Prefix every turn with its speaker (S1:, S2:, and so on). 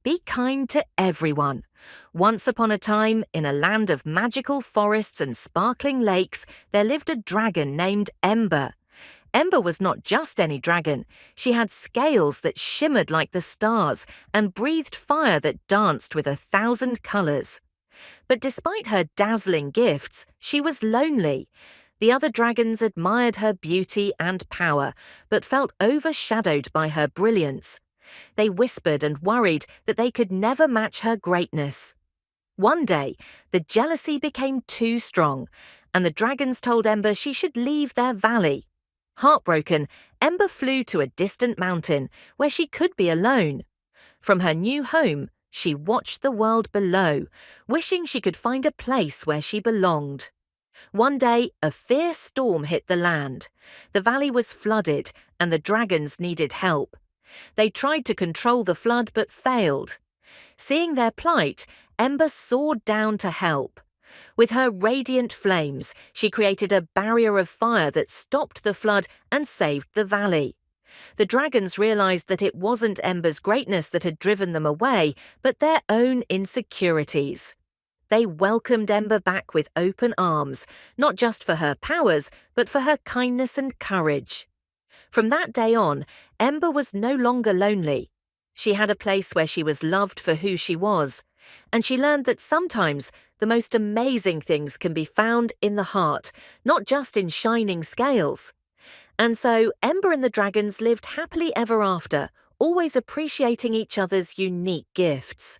S1: Be kind to everyone. Once upon a time, in a land of magical forests and sparkling lakes, there lived a dragon named Ember. Ember was not just any dragon. She had scales that shimmered like the stars and breathed fire that danced with 1,000 colors. But despite her dazzling gifts, she was lonely. The other dragons admired her beauty and power, but felt overshadowed by her brilliance. They whispered and worried that they could never match her greatness. One day, the jealousy became too strong, and the dragons told Ember she should leave their valley. Heartbroken, Ember flew to a distant mountain where she could be alone. From her new home, she watched the world below, wishing she could find a place where she belonged. One day, a fierce storm hit the land. The valley was flooded, and the dragons needed help. They tried to control the flood but failed. Seeing their plight, Ember soared down to help. With her radiant flames, she created a barrier of fire that stopped the flood and saved the valley. The dragons realized that it wasn't Ember's greatness that had driven them away, but their own insecurities. They welcomed Ember back with open arms, not just for her powers, but for her kindness and courage. From that day on, Ember was no longer lonely. She had a place where she was loved for who she was, and she learned that sometimes the most amazing things can be found in the heart, not just in shining scales. And so Ember and the dragons lived happily ever after, always appreciating each other's unique gifts.